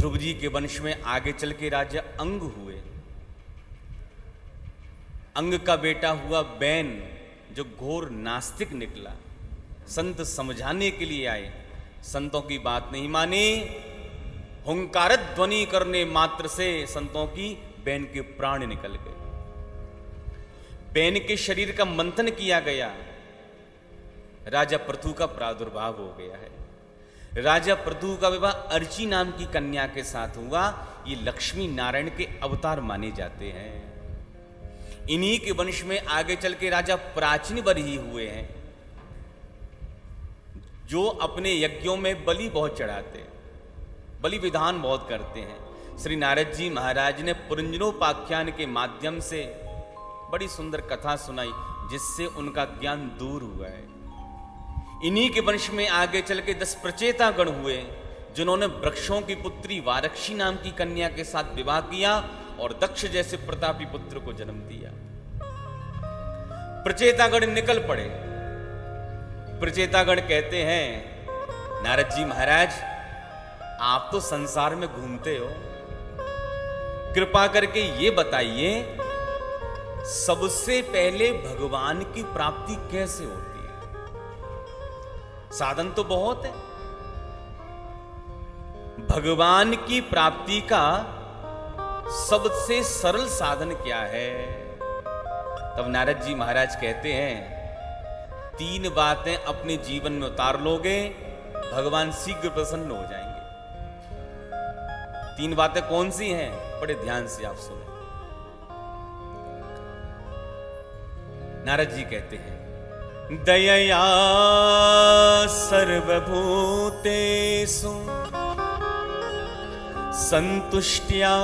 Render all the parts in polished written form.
ध्रुव जी के वंश में आगे चल के राजा अंग हुए। अंग का बेटा हुआ बैन, जो घोर नास्तिक निकला। संत समझाने के लिए आए, संतों की बात नहीं मानी। हुंकार ध्वनि करने मात्र से संतों की बैन के प्राण निकल गए। बैन के शरीर का मंथन किया गया, राजा पृथु का प्रादुर्भाव हो गया है। राजा पृथु का विवाह अर्ची नाम की कन्या के साथ हुआ। ये लक्ष्मी नारायण के अवतार माने जाते हैं। इन्हीं के वंश में आगे चल के राजा प्राचीन वर ही हुए हैं, जो अपने यज्ञों में बलि बहुत चढ़ाते हैं, बलि विधान बहुत करते हैं। श्री नारद जी महाराज ने पुरंजनोपाख्यान के माध्यम से बड़ी सुंदर कथा सुनाई, जिससे उनका ज्ञान दूर हुआ है। इन्हीं के वंश में आगे चल के 10 प्रचेता गण हुए, जिन्होंने वृक्षों की पुत्री वारक्षी नाम की कन्या के साथ विवाह किया और दक्ष जैसे प्रतापी पुत्र को जन्म दिया। प्रचेतागण निकल पड़े। प्रचेतागण कहते हैं, नारद जी महाराज, आप तो संसार में घूमते हो, कृपा करके ये बताइए, सबसे पहले भगवान की प्राप्ति कैसे होती है? साधन तो बहुत है, भगवान की प्राप्ति का सबसे सरल साधन क्या है? तब नारद जी महाराज कहते हैं, 3 बातें अपने जीवन में उतार लोगे, भगवान शीघ्र प्रसन्न हो जाएंगे। 3 बातें कौन सी हैं? बड़े ध्यान से आप सुने। नारद जी कहते हैं, दयया सर्वभूतेषु संतुष्ट्या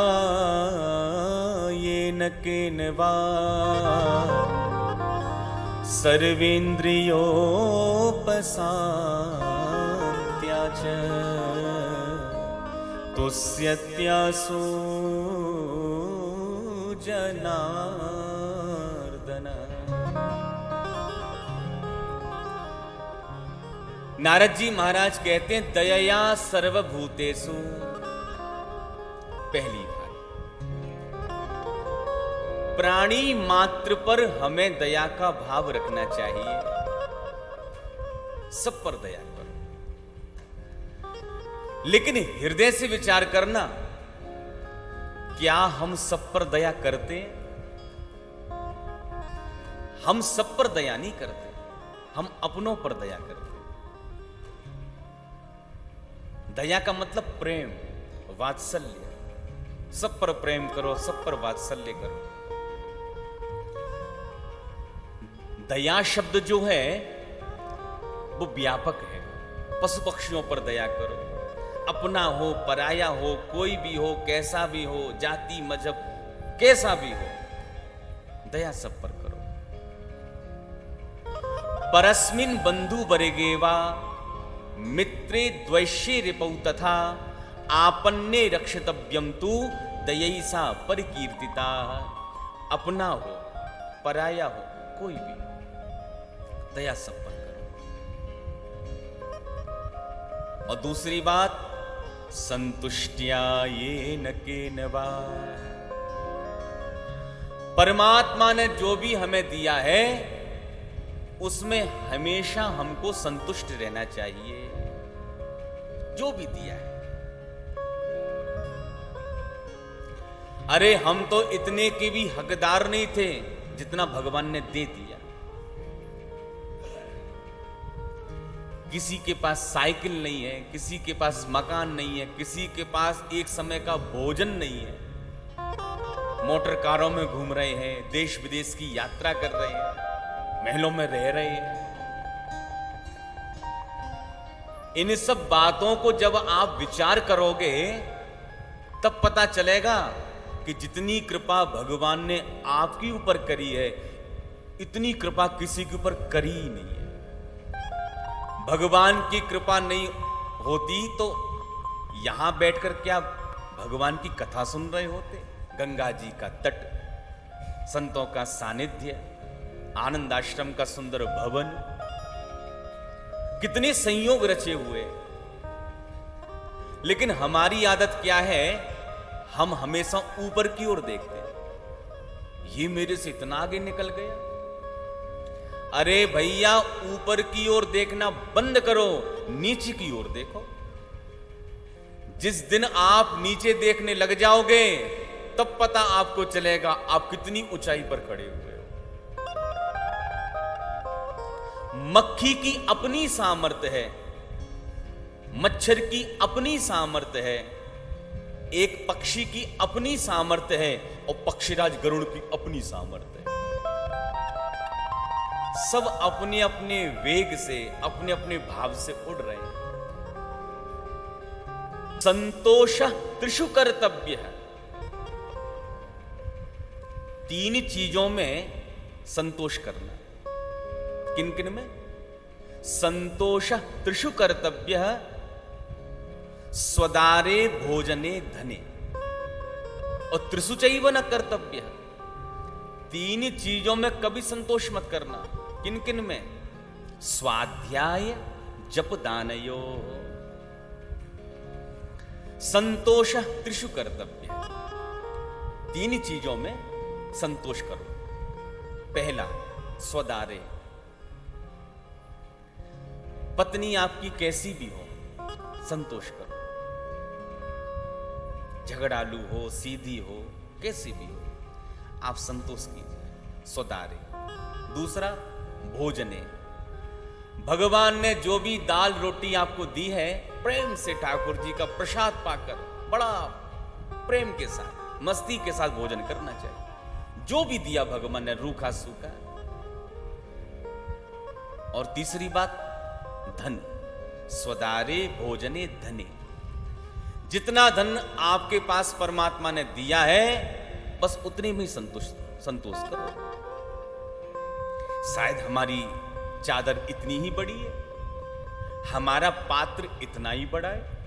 येन केनवा सर्वेन्द्रियोपशान्त्या च तुष्यत्यासु जनार्दन। नारद जी महाराज कहते हैं, दयया सर्वभूतेषु, पहली बात, प्राणी मात्र पर हमें दया का भाव रखना चाहिए, सब पर दया करो। लेकिन हृदय से विचार करना, क्या हम सब पर दया करते हैं? हम सब पर दया नहीं करते, हम अपनों पर दया करते। दया का मतलब प्रेम, वात्सल्य। सब पर प्रेम करो, सब पर वात्सल्य करो। दया शब्द जो है वो व्यापक है। पशु पक्षियों पर दया करो, अपना हो पराया हो, कोई भी हो, कैसा भी हो, जाति मजहब कैसा भी हो, दया सब पर करो। परस्मिन् बंधु बरेगेवा मित्रे द्वैष्ये रिपौ तथा आपन्ने रक्षितव्यम तु दयैसा परिकीर्तिता। अपना हो पराया हो, कोई भी, दया सब पर करो। और दूसरी बात, संतुष्ट्या येन केनवा, परमात्मा ने जो भी हमें दिया है उसमें हमेशा हमको संतुष्ट रहना चाहिए, जो भी दिया है। अरे हम तो इतने के भी हकदार नहीं थे जितना भगवान ने दे दिया। किसी के पास साइकिल नहीं है, किसी के पास मकान नहीं है, किसी के पास एक समय का भोजन नहीं है, मोटर कारों में घूम रहे हैं, देश विदेश की यात्रा कर रहे हैं, महलों में रह रहे हैं। इन सब बातों को जब आप विचार करोगे तब पता चलेगा कि जितनी कृपा भगवान ने आपके ऊपर करी है, इतनी कृपा किसी के ऊपर करी ही नहीं है। भगवान की कृपा नहीं होती तो यहां बैठकर क्या भगवान की कथा सुन रहे होते? गंगा जी का तट, संतों का सानिध्य, आनंद आश्रम का सुंदर भवन, कितने संयोग रचे हुए। लेकिन हमारी आदत क्या है, हम हमेशा ऊपर की ओर देखते हैं। ये मेरे से इतना आगे निकल गया। अरे भैया, ऊपर की ओर देखना बंद करो, नीचे की ओर देखो। जिस दिन आप नीचे देखने लग जाओगे, तब पता आपको चलेगा आप कितनी ऊंचाई पर खड़े हुए हो। मक्खी की अपनी सामर्थ्य है, मच्छर की अपनी सामर्थ्य है, एक पक्षी की अपनी सामर्थ्य है और पक्षीराज गरुड़ की अपनी सामर्थ्य है। सब अपने अपने वेग से, अपने अपने भाव से उड़ रहे हैं। संतोष त्रिषु कर्तव्य है। 3 चीजों में संतोष करना। किन किन में? संतोष त्रिषु कर्तव्य स्वदारे भोजने धने और त्रिषु चैव न कर्तव्य। 3 चीजों में कभी संतोष मत करना। किन किन में? स्वाध्याय जप दानयो। संतोष त्रिषु कर्तव्य। 3 चीजों में संतोष करो। पहला, स्वदारे। पत्नी आपकी कैसी भी हो, संतोष करो। झगड़ालू हो, सीधी हो, कैसी भी हो, आप संतोष कीजिए, स्वदारे। दूसरा, भोजने। भगवान ने जो भी दाल रोटी आपको दी है, प्रेम से ठाकुर जी का प्रसाद पाकर बड़ा प्रेम के साथ, मस्ती के साथ भोजन करना चाहिए। जो भी दिया भगवान ने, रूखा सूखा। और तीसरी बात, धन। स्वदारे भोजने धने। जितना धन आपके पास परमात्मा ने दिया है, बस उतने में संतोष करो। शायद हमारी चादर इतनी ही बड़ी है, हमारा पात्र इतना ही बड़ा है,